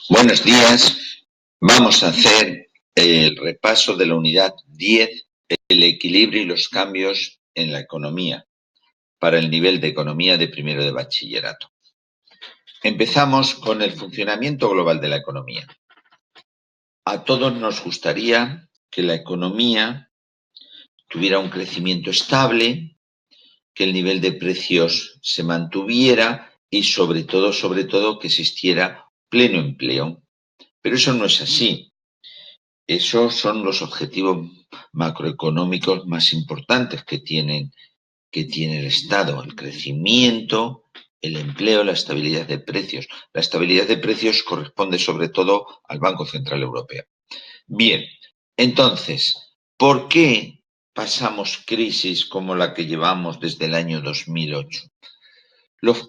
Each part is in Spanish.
Buenos días. Vamos a hacer el repaso de la unidad 10, el equilibrio y los cambios en la economía, para el nivel de economía de primero de bachillerato. Empezamos con el funcionamiento global de la economía. A todos nos gustaría que la economía tuviera un crecimiento estable, que el nivel de precios se mantuviera y sobre todo que existiera pleno empleo. Pero eso no es así. Esos son los objetivos macroeconómicos más importantes que tiene el Estado: el crecimiento, el empleo, la estabilidad de precios. La estabilidad de precios corresponde sobre todo al Banco Central Europeo. Bien, entonces, ¿por qué pasamos crisis como la que llevamos desde el año 2008?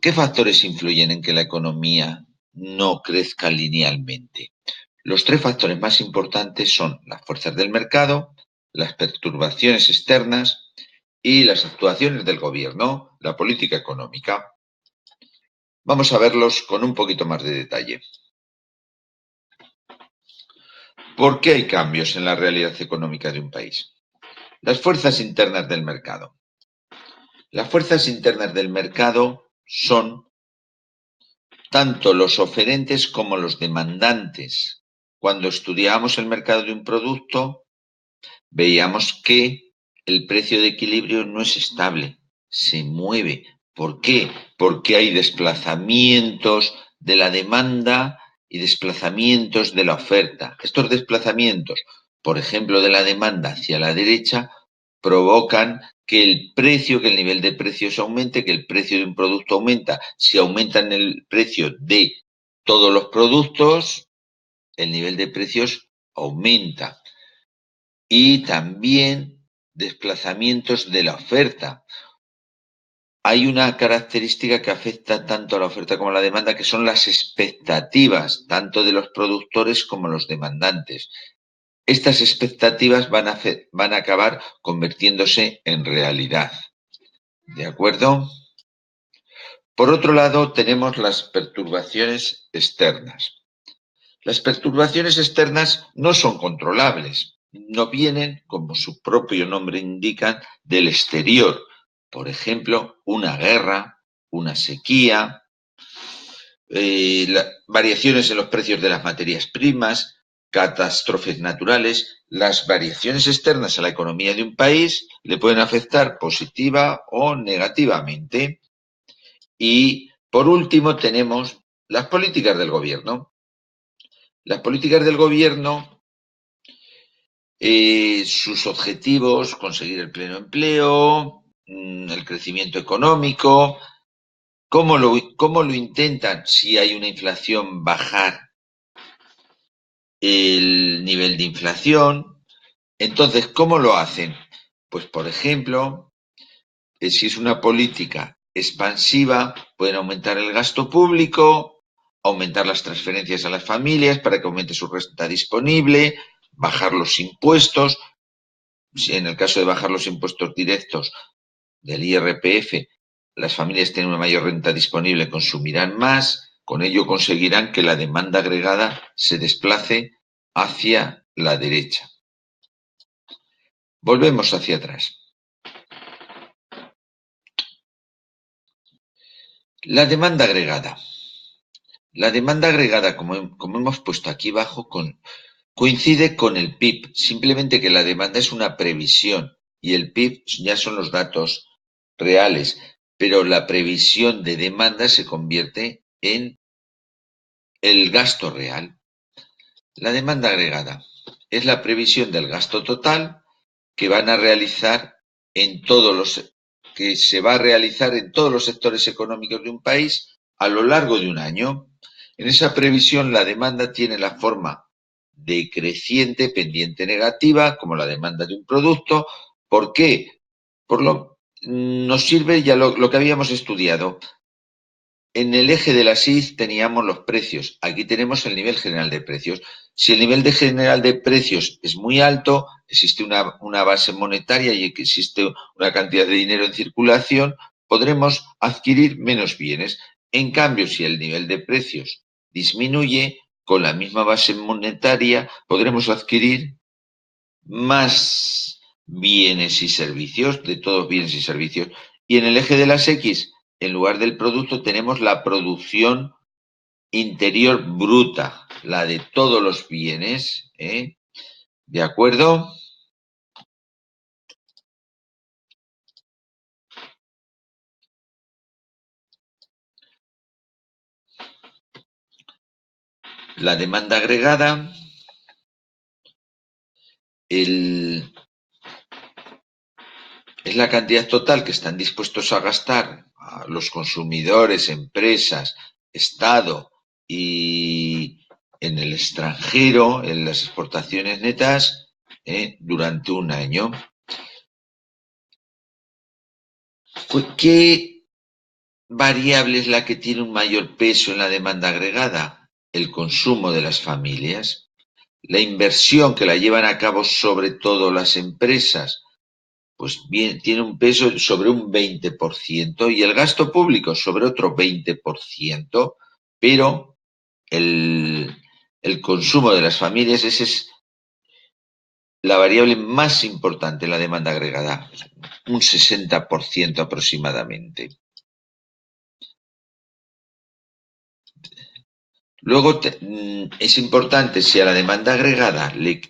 ¿Qué factores influyen en que la economía no crezca linealmente? Los tres factores más importantes son las fuerzas del mercado, las perturbaciones externas y las actuaciones del gobierno, la política económica. Vamos a verlos con un poquito más de detalle. ¿Por qué hay cambios en la realidad económica de un país? Las fuerzas internas del mercado. Las fuerzas internas del mercado son tanto los oferentes como los demandantes. Cuando estudiábamos el mercado de un producto, veíamos que el precio de equilibrio no es estable, se mueve. ¿Por qué? Porque hay desplazamientos de la demanda y desplazamientos de la oferta. Estos desplazamientos, por ejemplo, de la demanda hacia la derecha, provocan que el nivel de precios aumente, que el precio de un producto aumenta. Si aumentan el precio de todos los productos, el nivel de precios aumenta. Y también desplazamientos de la oferta. Hay una característica que afecta tanto a la oferta como a la demanda, que son las expectativas, tanto de los productores como los demandantes. Estas expectativas van a acabar convirtiéndose en realidad. ¿De acuerdo? Por otro lado, tenemos las perturbaciones externas. Las perturbaciones externas no son controlables, no vienen, como su propio nombre indica, del exterior. Por ejemplo, una guerra, una sequía, variaciones en los precios de las materias primas, catástrofes naturales. Las variaciones externas a la economía de un país le pueden afectar positiva o negativamente. Y, por último, tenemos las políticas del gobierno. Las políticas del gobierno, sus objetivos: conseguir el pleno empleo, el crecimiento económico. ¿Cómo lo intentan? Si hay una inflación, bajar el nivel de inflación. Entonces, ¿cómo lo hacen? Pues, por ejemplo, si es una política expansiva, pueden aumentar el gasto público, aumentar las transferencias a las familias para que aumente su renta disponible, bajar los impuestos. Si en el caso de bajar los impuestos directos del IRPF, las familias tienen una mayor renta disponible, consumirán más. Con ello conseguirán que la demanda agregada se desplace hacia la derecha. Volvemos hacia atrás. La demanda agregada. La demanda agregada, como hemos puesto aquí abajo, coincide con el PIB, simplemente que la demanda es una previsión y el PIB ya son los datos reales, pero la previsión de demanda se convierte en el gasto real. La demanda agregada es la previsión del gasto total que se va a realizar en todos los sectores económicos de un país a lo largo de un año. En esa previsión, la demanda tiene la forma decreciente, pendiente negativa, como la demanda de un producto. ¿Por qué? Nos sirve ya lo que habíamos estudiado. En el eje de la SID teníamos los precios. Aquí tenemos el nivel general de precios. Si el nivel general de precios es muy alto, existe una base monetaria y existe una cantidad de dinero en circulación, podremos adquirir menos bienes. En cambio, si el nivel de precios disminuye, con la misma base monetaria podremos adquirir más bienes y servicios, de todos bienes y servicios. Y en el eje de las X, en lugar del producto, tenemos la producción interior bruta, la de todos los bienes, ¿eh? ¿De acuerdo? La demanda agregada, es la cantidad total que están dispuestos a gastar a los consumidores, empresas, Estado y en el extranjero, en las exportaciones netas, durante un año. ¿Qué variable es la que tiene un mayor peso en la demanda agregada? El consumo de las familias. La inversión que la llevan a cabo sobre todo las empresas, pues bien, tiene un peso sobre un 20% y el gasto público sobre otro 20%, pero el consumo de las familias, esa es la variable más importante en la demanda agregada, un 60% aproximadamente. Luego es importante, si a la demanda agregada le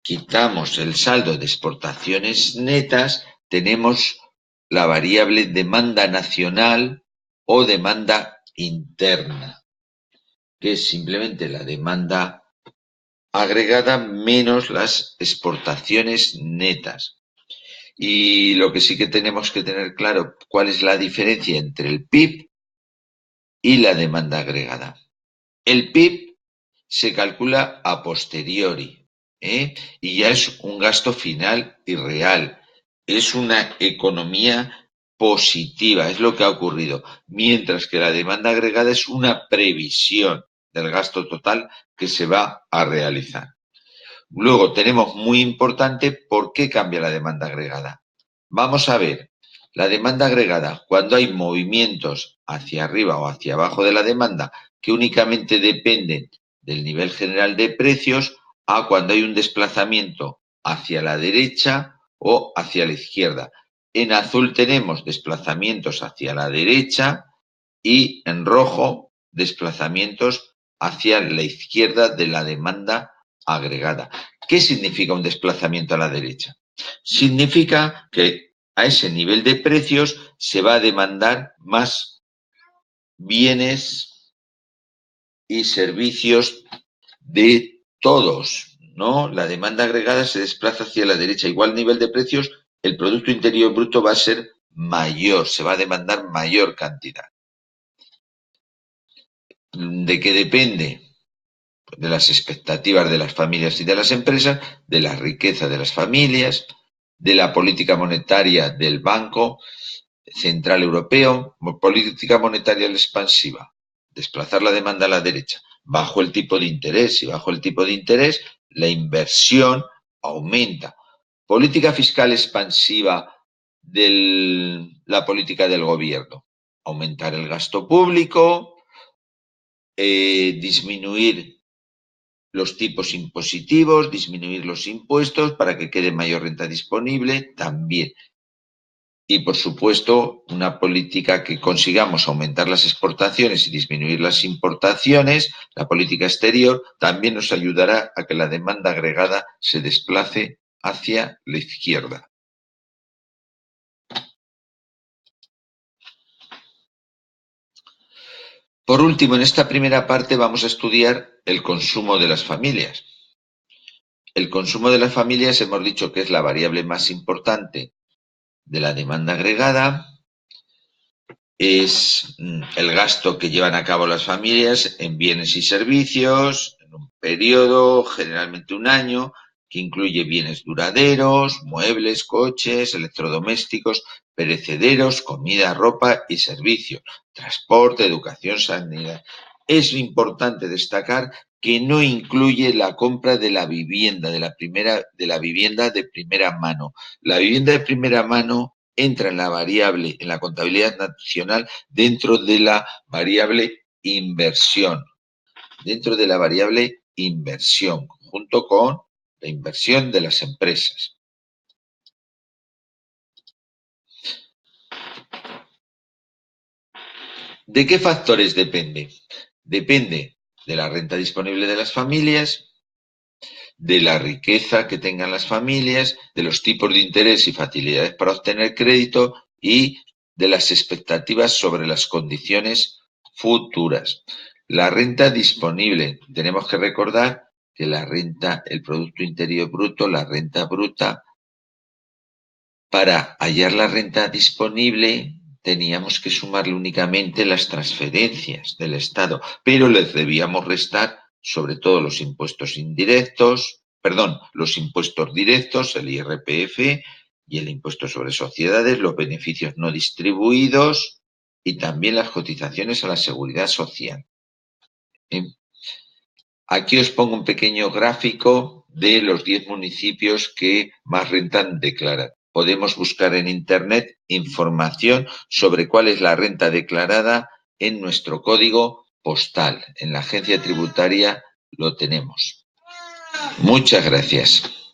quitamos el saldo de exportaciones netas, tenemos la variable demanda nacional o demanda interna, que es simplemente la demanda agregada menos las exportaciones netas. Y lo que sí que tenemos que tener claro, cuál es la diferencia entre el PIB y la demanda agregada. El PIB se calcula a posteriori, y ya es un gasto final y real. Es una economía positiva, es lo que ha ocurrido. Mientras que la demanda agregada es una previsión del gasto total que se va a realizar. Luego tenemos muy importante por qué cambia la demanda agregada. Vamos a ver, la demanda agregada, cuando hay movimientos hacia arriba o hacia abajo de la demanda que únicamente dependen del nivel general de precios, a cuando hay un desplazamiento hacia la derecha o hacia la izquierda. En azul tenemos desplazamientos hacia la derecha y en rojo desplazamientos hacia la izquierda de la demanda agregada. ¿Qué significa un desplazamiento a la derecha? Significa que a ese nivel de precios se va a demandar más bienes y servicios de todos, ¿no? La demanda agregada se desplaza hacia la derecha. Igual nivel de precios, el Producto Interior Bruto va a ser mayor, se va a demandar mayor cantidad. ¿De qué depende? De las expectativas de las familias y de las empresas, de la riqueza de las familias, de la política monetaria del Banco Central Europeo, política monetaria expansiva, desplazar la demanda a la derecha, bajo el tipo de interés, y bajo el tipo de interés la inversión aumenta. Política fiscal expansiva de la política del gobierno, aumentar el gasto público, disminuir los tipos impositivos, disminuir los impuestos para que quede mayor renta disponible también. Y, por supuesto, una política que consigamos aumentar las exportaciones y disminuir las importaciones, la política exterior, también nos ayudará a que la demanda agregada se desplace hacia la izquierda. Por último, en esta primera parte vamos a estudiar el consumo de las familias. El consumo de las familias hemos dicho que es la variable más importante de la demanda agregada. Es el gasto que llevan a cabo las familias en bienes y servicios en un periodo, generalmente un año, que incluye bienes duraderos, muebles, coches, electrodomésticos, perecederos, comida, ropa y servicios, transporte, educación, sanidad. Es importante destacar que no incluye la compra de la vivienda, de la vivienda de primera mano. La vivienda de primera mano entra en la variable, en la contabilidad nacional, dentro de la variable inversión. dentro de la variable inversión, junto con la inversión de las empresas. ¿De qué factores depende? Depende de la renta disponible de las familias, de la riqueza que tengan las familias, de los tipos de interés y facilidades para obtener crédito y de las expectativas sobre las condiciones futuras. La renta disponible. Tenemos que recordar que la renta, el Producto Interior Bruto, la renta bruta, para hallar la renta disponible teníamos que sumarle únicamente las transferencias del Estado, pero les debíamos restar sobre todo los impuestos indirectos, los impuestos directos, el IRPF y el impuesto sobre sociedades, los beneficios no distribuidos y también las cotizaciones a la seguridad social. Aquí os pongo un pequeño gráfico de los 10 municipios que más renta declaran. Podemos buscar en Internet información sobre cuál es la renta declarada en nuestro código postal. En la agencia tributaria lo tenemos. Muchas gracias.